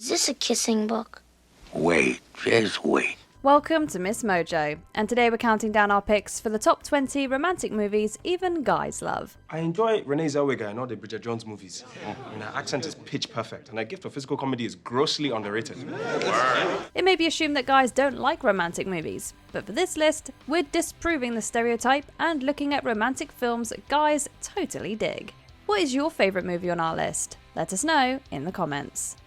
Is this a kissing book? Wait, just wait. Welcome to MsMojo, and today we're counting down our picks for the top 20 romantic movies even guys love. I enjoy Renee Zellweger in all the Bridget Jones movies. And her accent is pitch perfect, and her gift for physical comedy is grossly underrated. It may be assumed that guys don't like romantic movies, but for this list, we're disproving the stereotype and looking at romantic films guys totally dig. What is your favourite movie on our list? Let us know in the comments.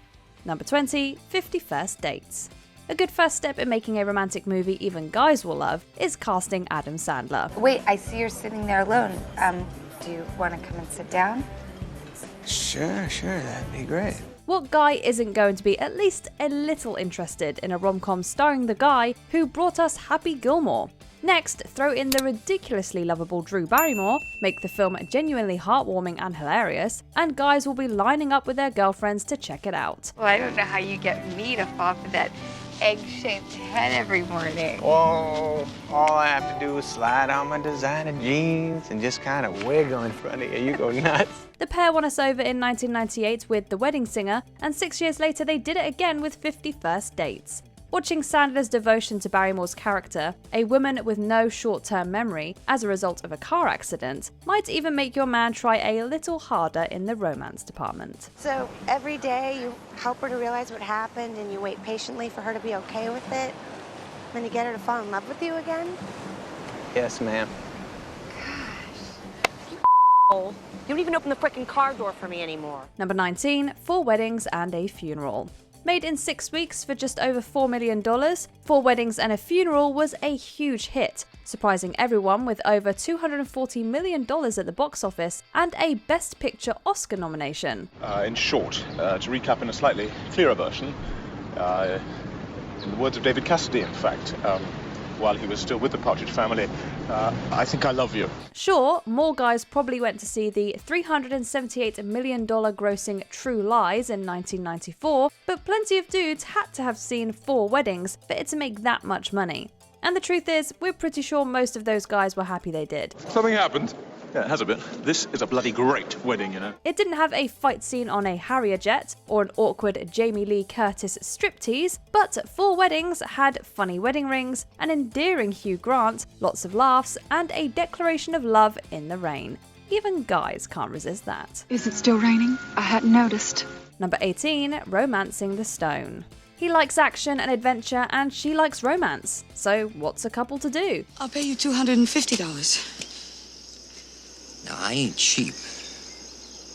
Number 20, 50 First Dates. A good first step in making a romantic movie even guys will love is casting Adam Sandler. Wait, I see you're sitting there alone. Do you want to come and sit down? Sure, that'd be great. What guy isn't going to be at least a little interested in a rom-com starring the guy who brought us Happy Gilmore? Next, throw in the ridiculously lovable Drew Barrymore, make the film genuinely heartwarming and hilarious, and guys will be lining up with their girlfriends to check it out. Well, I don't know how you get me to fall for that egg-shaped head every morning. Oh, all I have to do is slide on my designer jeans and just kind of wiggle in front of you. You go nuts. The pair won us over in 1998 with The Wedding Singer, and 6 years later they did it again with 50 First Dates. Watching Sandler's devotion to Barrymore's character, a woman with no short-term memory as a result of a car accident, might even make your man try a little harder in the romance department. So every day you help her to realize what happened and you wait patiently for her to be okay with it? Then you get her to fall in love with you again? Yes, ma'am. You don't even open the frickin' car door for me anymore. Number 19, 4 Weddings and a Funeral. Made in 6 weeks for just over $4 million, 4 Weddings and a Funeral was a huge hit, surprising everyone with over $240 million at the box office and a Best Picture Oscar nomination. In short, to recap in a slightly clearer version, in the words of David Cassidy, in fact, while he was still with the Partridge Family, I think I love you. Sure, more guys probably went to see the $378 million grossing True Lies in 1994, but plenty of dudes had to have seen 4 Weddings for it to make that much money. And the truth is, we're pretty sure most of those guys were happy they did. Something happened. Yeah, it has a bit. This is a bloody great wedding, you know. It didn't have a fight scene on a Harrier jet or an awkward Jamie Lee Curtis striptease, but 4 Weddings had funny wedding rings, an endearing Hugh Grant, lots of laughs, and a declaration of love in the rain. Even guys can't resist that. Is it still raining? I hadn't noticed. Number 18, Romancing the Stone. He likes action and adventure, and she likes romance. So what's a couple to do? I'll pay you $250. Now, I ain't cheap,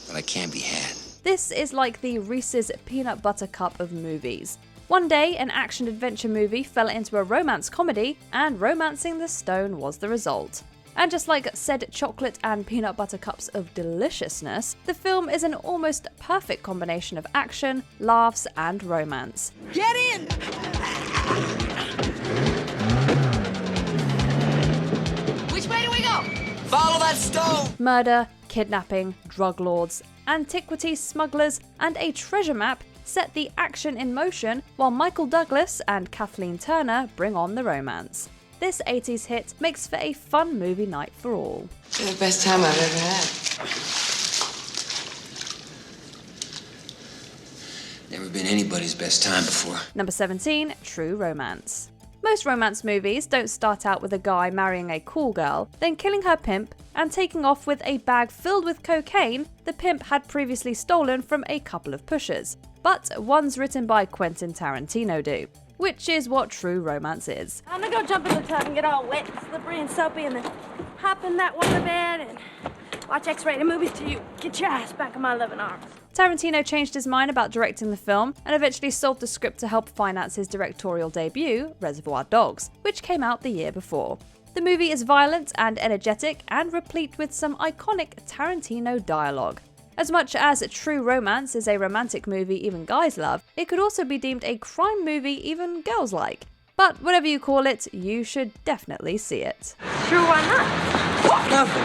but I can't be had. This is like the Reese's Peanut Butter Cup of movies. One day, an action-adventure movie fell into a romance comedy, and Romancing the Stone was the result. And just like said chocolate and peanut butter cups of deliciousness, the film is an almost perfect combination of action, laughs, and romance. Get in! Which way do we go? Follow that stone! Murder, kidnapping, drug lords, antiquity smugglers, and a treasure map set the action in motion while Michael Douglas and Kathleen Turner bring on the romance. This 80s hit makes for a fun movie night for all. It's the best time I've ever had. Never been anybody's best time before. Number 17, True Romance. Most romance movies don't start out with a guy marrying a cool girl, then killing her pimp, and taking off with a bag filled with cocaine the pimp had previously stolen from a couple of pushers. But ones written by Quentin Tarantino do, which is what true romance is. I'm gonna go jump in the tub and get all wet and slippery and soapy and then hop in that water bed and watch X-rated movies till you get your ass back in my loving arms. Tarantino changed his mind about directing the film and eventually sold the script to help finance his directorial debut, Reservoir Dogs, which came out the year before. The movie is violent and energetic and replete with some iconic Tarantino dialogue. As much as True Romance is a romantic movie even guys love, it could also be deemed a crime movie even girls like. But whatever you call it, you should definitely see it. Sure, why not?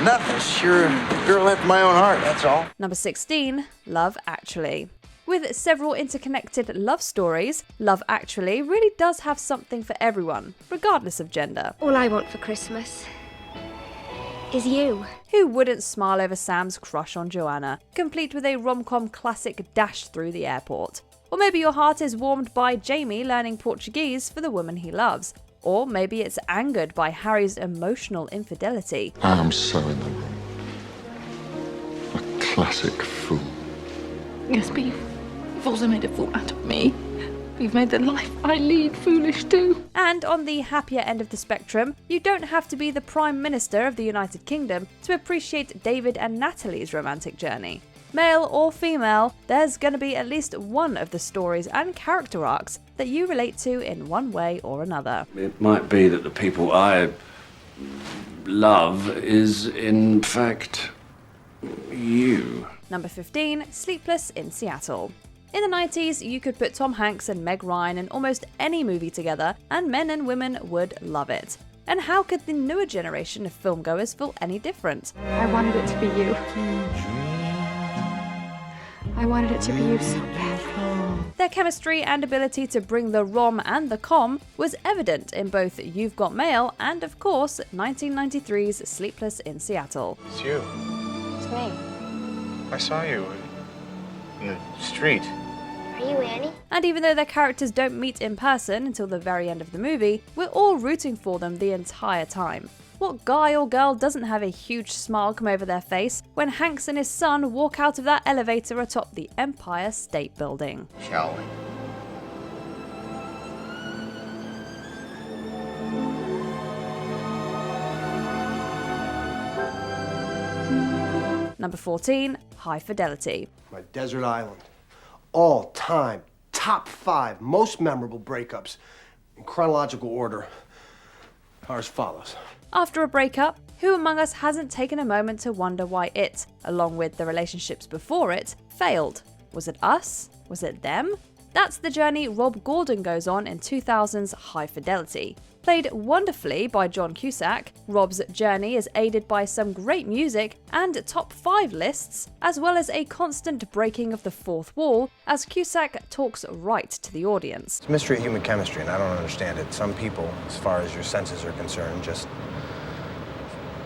Nothing. Sure, girl after my own heart, that's all. Number 16, Love Actually. With several interconnected love stories, Love Actually really does have something for everyone, regardless of gender. All I want for Christmas is you. Who wouldn't smile over Sam's crush on Joanna, complete with a rom-com classic dash through the airport? Or maybe your heart is warmed by Jamie learning Portuguese for the woman he loves. Or maybe it's angered by Harry's emotional infidelity. I'm so in the wrong. A classic fool. Yes, but you've also made a fool out of me. You've made the life I lead foolish too. And on the happier end of the spectrum, you don't have to be the Prime Minister of the United Kingdom to appreciate David and Natalie's romantic journey. Male or female, there's gonna be at least one of the stories and character arcs that you relate to in one way or another. It might be that the people I love is, in fact, you. Number 15, Sleepless in Seattle. In the 90s, you could put Tom Hanks and Meg Ryan in almost any movie together, and men and women would love it. And how could the newer generation of filmgoers feel any different? I wanted it to be you. I wanted it to be you so bad. Their chemistry and ability to bring the rom and the com was evident in both You've Got Mail and, of course, 1993's Sleepless in Seattle. It's you. It's me. I saw you in the street. Are you Annie? And even though their characters don't meet in person until the very end of the movie, we're all rooting for them the entire time. What guy or girl doesn't have a huge smile come over their face when Hanks and his son walk out of that elevator atop the Empire State Building? Shall we? Number 14, High Fidelity. My desert island. All time, top 5 most memorable breakups in chronological order are as follows. After a breakup, who among us hasn't taken a moment to wonder why it, along with the relationships before it, failed? Was it us? Was it them? That's the journey Rob Gordon goes on in 2000's High Fidelity. Played wonderfully by John Cusack, Rob's journey is aided by some great music and top 5 lists, as well as a constant breaking of the fourth wall as Cusack talks right to the audience. It's a mystery of human chemistry, and I don't understand it. Some people, as far as your senses are concerned, just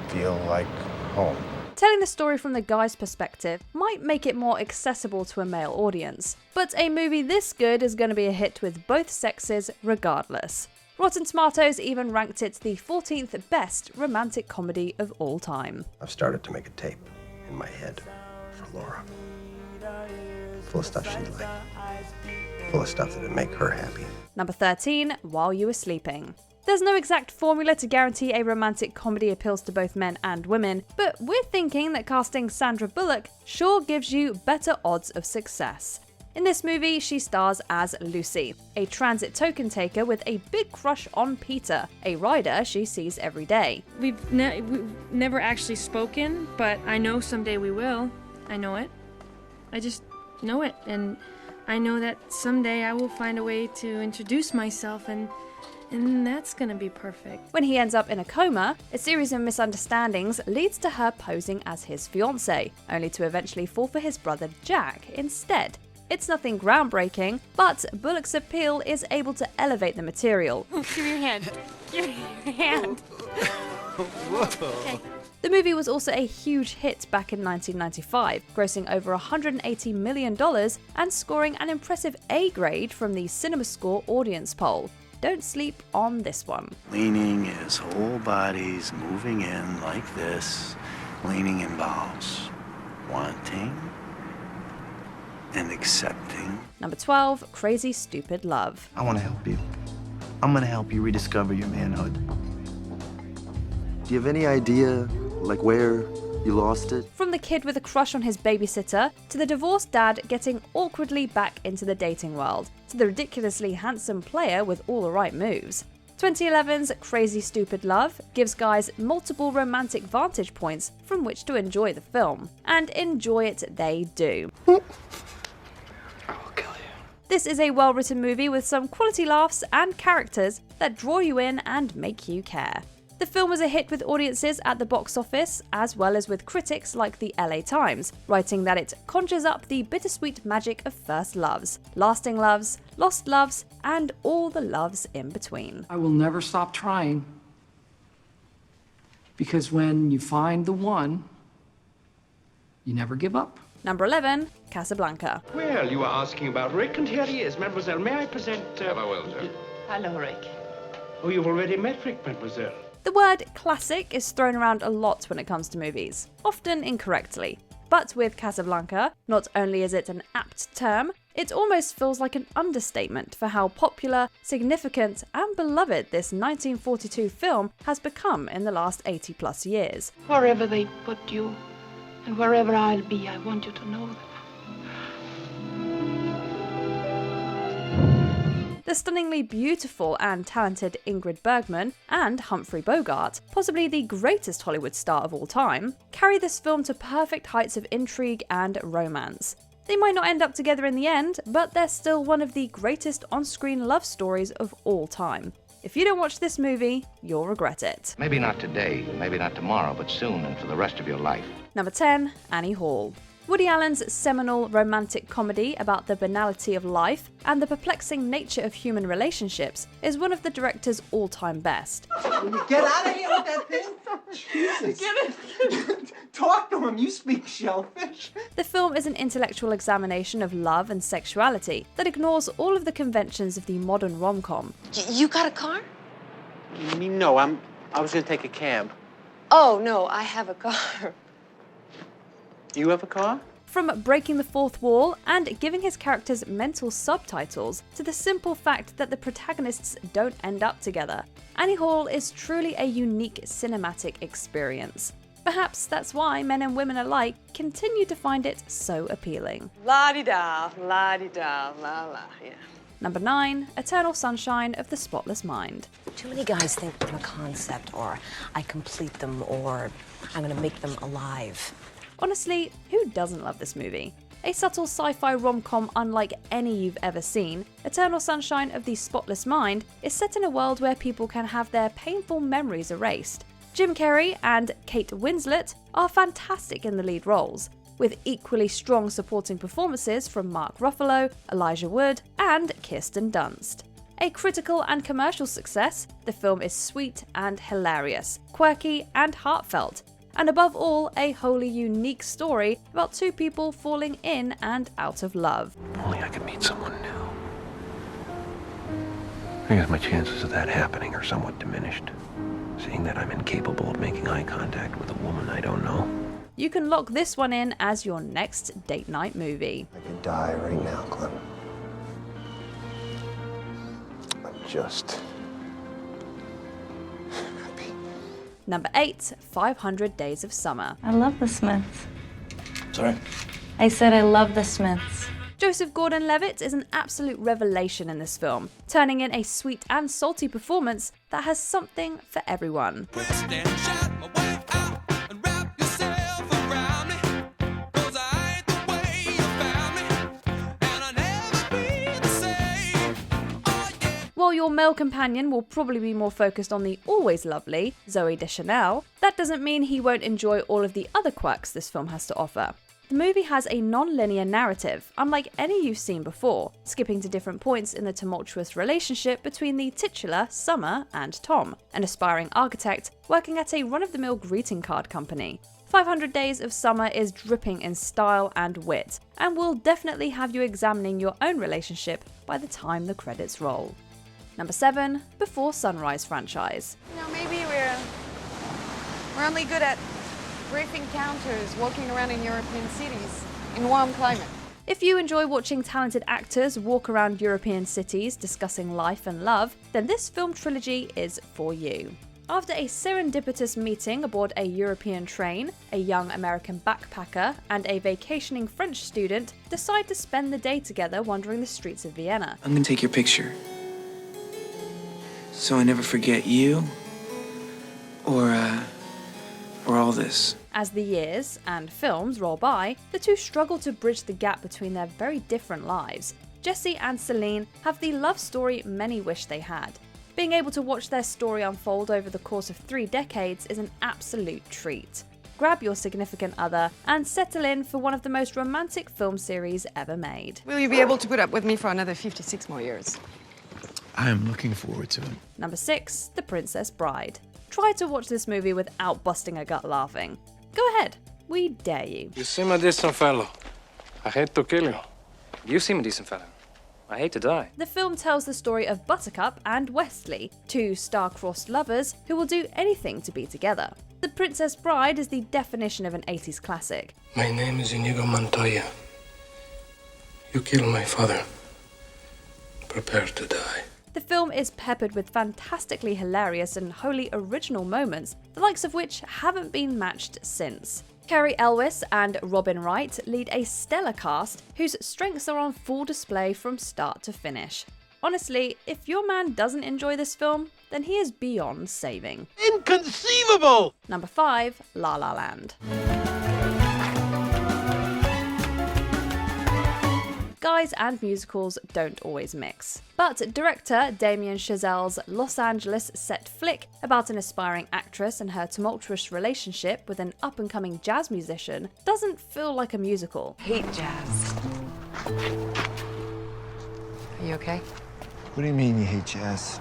feel like home. Telling the story from the guy's perspective might make it more accessible to a male audience, but a movie this good is going to be a hit with both sexes regardless. Rotten Tomatoes even ranked it the 14th best romantic comedy of all time. I've started to make a tape in my head for Laura. Full of stuff she'd like. Full of stuff that'd make her happy. Number 13, While You Were Sleeping. There's no exact formula to guarantee a romantic comedy appeals to both men and women, but we're thinking that casting Sandra Bullock sure gives you better odds of success. In this movie, she stars as Lucy, a transit token taker with a big crush on Peter, a rider she sees every day. We've never actually spoken, but I know someday we will. I know it. I just know it, and I know that someday I will find a way to introduce myself, and that's gonna be perfect. When he ends up in a coma, a series of misunderstandings leads to her posing as his fiancé, only to eventually fall for his brother Jack instead. It's nothing groundbreaking, but Bullock's appeal is able to elevate the material. Give me your hand. Give me your hand. Okay. The movie was also a huge hit back in 1995, grossing over $180 million and scoring an impressive A grade from the CinemaScore audience poll. Don't sleep on this one. Leaning is whole bodies moving in like this. Leaning involves wanting and accepting. Number 12, Crazy Stupid Love. I want to help you. I'm going to help you rediscover your manhood. Do you have any idea, like, where you lost it? From the kid with a crush on his babysitter, to the divorced dad getting awkwardly back into the dating world, to the ridiculously handsome player with all the right moves. 2011's Crazy Stupid Love gives guys multiple romantic vantage points from which to enjoy the film, and enjoy it they do. This is a well-written movie with some quality laughs and characters that draw you in and make you care. The film was a hit with audiences at the box office, as well as with critics like the LA Times, writing that it conjures up the bittersweet magic of first loves, lasting loves, lost loves, and all the loves in between. I will never stop trying, because when you find the one, you never give up. Number 11, Casablanca. Well, you are asking about Rick, and here he is. Mademoiselle, may I present... Hello, sir. Hello, Rick. Oh, you've already met Rick, Mademoiselle. The word classic is thrown around a lot when it comes to movies, often incorrectly. But with Casablanca, not only is it an apt term, it almost feels like an understatement for how popular, significant, and beloved this 1942 film has become in the last 80 plus years. Wherever they put you, and wherever I'll be, I want you to know that. The stunningly beautiful and talented Ingrid Bergman and Humphrey Bogart, possibly the greatest Hollywood star of all time, carry this film to perfect heights of intrigue and romance. They might not end up together in the end, but they're still one of the greatest on-screen love stories of all time. If you don't watch this movie, you'll regret it. Maybe not today, maybe not tomorrow, but soon and for the rest of your life. Number 10, Annie Hall. Woody Allen's seminal romantic comedy about the banality of life and the perplexing nature of human relationships is one of the director's all-time best. Will you get out of here with that thing? Jesus. Get it. Talk to him. You speak shellfish. The film is an intellectual examination of love and sexuality that ignores all of the conventions of the modern rom-com. You got a car? No, I was gonna take a cab. Oh, no, I have a car. You have a car? From breaking the fourth wall and giving his characters mental subtitles to the simple fact that the protagonists don't end up together, Annie Hall is truly a unique cinematic experience. Perhaps that's why men and women alike continue to find it so appealing. La-di-da, la-di-da, la-la, yeah. Number 9, Eternal Sunshine of the Spotless Mind. Too many guys think I'm a concept, or I complete them, or I'm gonna make them alive. Honestly, who doesn't love this movie? A subtle sci-fi rom-com unlike any you've ever seen, Eternal Sunshine of the Spotless Mind is set in a world where people can have their painful memories erased. Jim Carrey and Kate Winslet are fantastic in the lead roles, with equally strong supporting performances from Mark Ruffalo, Elijah Wood, and Kirsten Dunst. A critical and commercial success, the film is sweet and hilarious, quirky and heartfelt, and above all, a wholly unique story about two people falling in and out of love. If only I could meet someone new. I guess my chances of that happening are somewhat diminished, seeing that I'm incapable of making eye contact with a woman I don't know. You can lock this one in as your next date night movie. I could die right now, Clem. I'm just... Number 8, 500 Days of Summer. I love the Smiths. Sorry? I said I love the Smiths. Joseph Gordon-Levitt is an absolute revelation in this film, turning in a sweet and salty performance that has something for everyone. While your male companion will probably be more focused on the always lovely Zooey Deschanel, that doesn't mean he won't enjoy all of the other quirks this film has to offer. The movie has a non-linear narrative, unlike any you've seen before, skipping to different points in the tumultuous relationship between the titular Summer and Tom, an aspiring architect working at a run-of-the-mill greeting card company. 500 Days of Summer is dripping in style and wit, and will definitely have you examining your own relationship by the time the credits roll. Number 7, Before Sunrise franchise. You know, maybe we're only good at brief encounters, walking around in European cities in warm climate. If you enjoy watching talented actors walk around European cities discussing life and love, then this film trilogy is for you. After a serendipitous meeting aboard a European train, a young American backpacker and a vacationing French student decide to spend the day together wandering the streets of Vienna. I'm gonna take your picture, so I never forget you, or all this. As the years and films roll by, the two struggle to bridge the gap between their very different lives. Jesse and Celine have the love story many wish they had. Being able to watch their story unfold over the course of 3 decades is an absolute treat. Grab your significant other and settle in for one of the most romantic film series ever made. Will you be able to put up with me for another 56 more years? I am looking forward to it. Number 6, The Princess Bride. Try to watch this movie without busting a gut laughing. Go ahead, we dare you. You see, my distant fellow, I hate to kill you. You seem a decent fella. I hate to die. The film tells the story of Buttercup and Westley, two star-crossed lovers who will do anything to be together. The Princess Bride is the definition of an 80s classic. My name is Inigo Montoya. You killed my father. Prepare to die. The film is peppered with fantastically hilarious and wholly original moments, the likes of which haven't been matched since. Cary Elwes and Robin Wright lead a stellar cast whose strengths are on full display from start to finish. Honestly, if your man doesn't enjoy this film, then he is beyond saving. Inconceivable! Number 5, La La Land. Guys and musicals don't always mix. But director Damien Chazelle's Los Angeles set flick about an aspiring actress and her tumultuous relationship with an up-and-coming jazz musician doesn't feel like a musical. Hate jazz. Are you okay? What do you mean you hate jazz?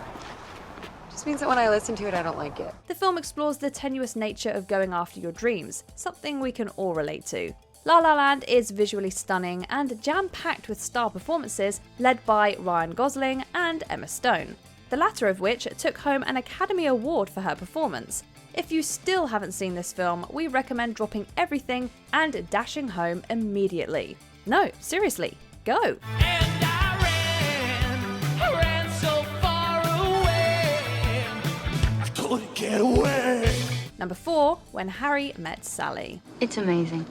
Just means that when I listen to it, I don't like it. The film explores the tenuous nature of going after your dreams, something we can all relate to. La La Land is visually stunning and jam-packed with star performances led by Ryan Gosling and Emma Stone, the latter of which took home an Academy Award for her performance. If you still haven't seen this film, we recommend dropping everything and dashing home immediately. No, seriously, go! Get away! Number 4, When Harry Met Sally. It's amazing.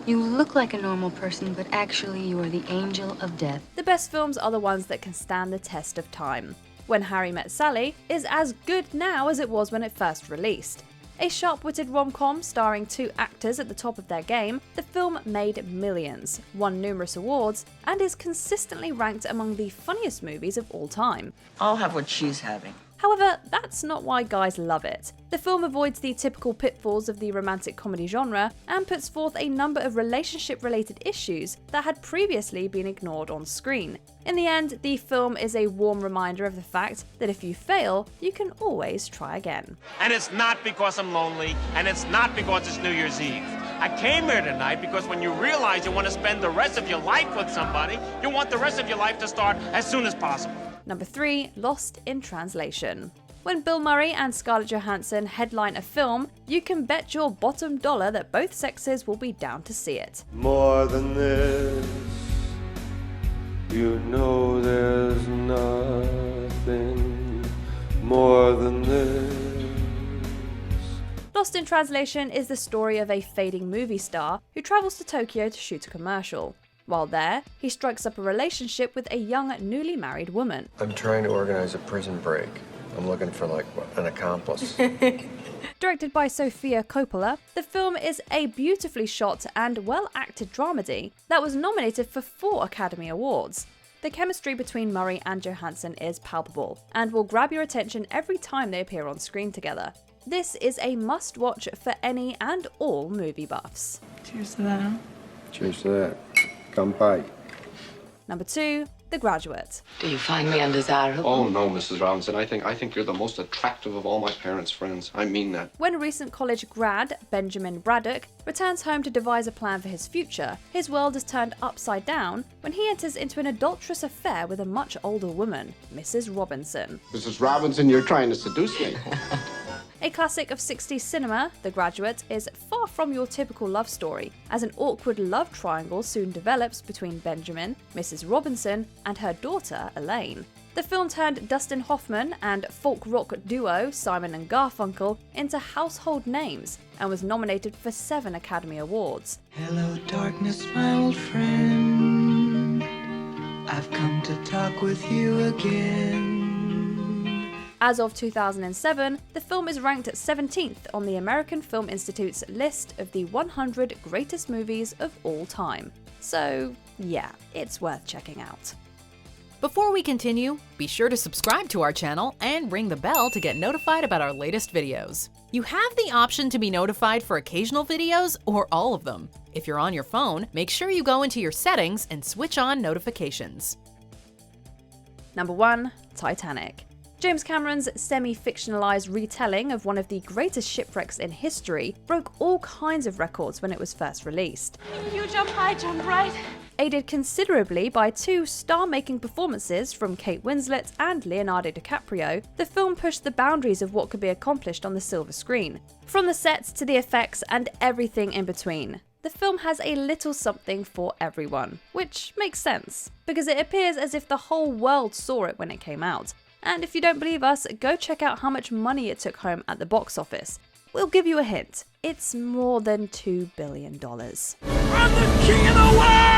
You look like a normal person, but actually you are the angel of death. The best films are the ones that can stand the test of time. When Harry Met Sally is as good now as it was when it first released. A sharp-witted rom-com starring two actors at the top of their game, the film made millions, won numerous awards, and is consistently ranked among the funniest movies of all time. I'll have what she's having. However, that's not why guys love it. The film avoids the typical pitfalls of the romantic comedy genre and puts forth a number of relationship-related issues that had previously been ignored on screen. In the end, the film is a warm reminder of the fact that if you fail, you can always try again. And it's not because I'm lonely, and it's not because it's New Year's Eve. I came here tonight because when you realize you want to spend the rest of your life with somebody, you want the rest of your life to start as soon as possible. Number 3, Lost in Translation. When Bill Murray and Scarlett Johansson headline a film, you can bet your bottom dollar that both sexes will be down to see it. More than this, you know there's nothing more than this. Lost in Translation is the story of a fading movie star who travels to Tokyo to shoot a commercial. While there, he strikes up a relationship with a young, newly married woman. I'm trying to organize a prison break. I'm looking for, an accomplice. Directed by Sofia Coppola, the film is a beautifully shot and well-acted dramedy that was nominated for 4 Academy Awards. The chemistry between Murray and Johansson is palpable, and will grab your attention every time they appear on screen together. This is a must-watch for any and all movie buffs. Cheers to that. Cheers to that. Kanpai. Number 2, The Graduate. Do you find me undesirable? Oh, no, Mrs. Robinson. I think you're the most attractive of all my parents' friends. I mean that. When recent college grad Benjamin Braddock returns home to devise a plan for his future, his world is turned upside down when he enters into an adulterous affair with a much older woman, Mrs. Robinson. Mrs. Robinson, you're trying to seduce me. A classic of 60s cinema, The Graduate is far from your typical love story, as an awkward love triangle soon develops between Benjamin, Mrs. Robinson, and her daughter, Elaine. The film turned Dustin Hoffman and folk rock duo Simon and Garfunkel into household names and was nominated for 7 Academy Awards. Hello, darkness, my old friend. I've come to talk with you again. As of 2007, the film is ranked at 17th on the American Film Institute's list of the 100 greatest movies of all time. So, yeah, it's worth checking out. Before we continue, be sure to subscribe to our channel and ring the bell to get notified about our latest videos. You have the option to be notified for occasional videos or all of them. If you're on your phone, make sure you go into your settings and switch on notifications. Number 1, Titanic. James Cameron's semi-fictionalized retelling of one of the greatest shipwrecks in history broke all kinds of records when it was first released. You jump high, jump right. Aided considerably by two star-making performances from Kate Winslet and Leonardo DiCaprio, the film pushed the boundaries of what could be accomplished on the silver screen. From the sets to the effects and everything in between. The film has a little something for everyone, which makes sense, because it appears as if the whole world saw it when it came out. And if you don't believe us, go check out how much money it took home at the box office. We'll give you a hint. It's more than $2 billion. I'm the king of the world!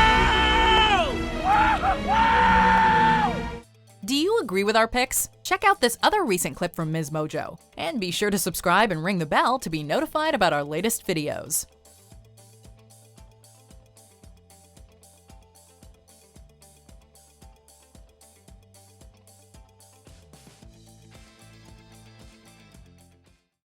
Do you agree with our picks? Check out this other recent clip from MsMojo. And be sure to subscribe and ring the bell to be notified about our latest videos.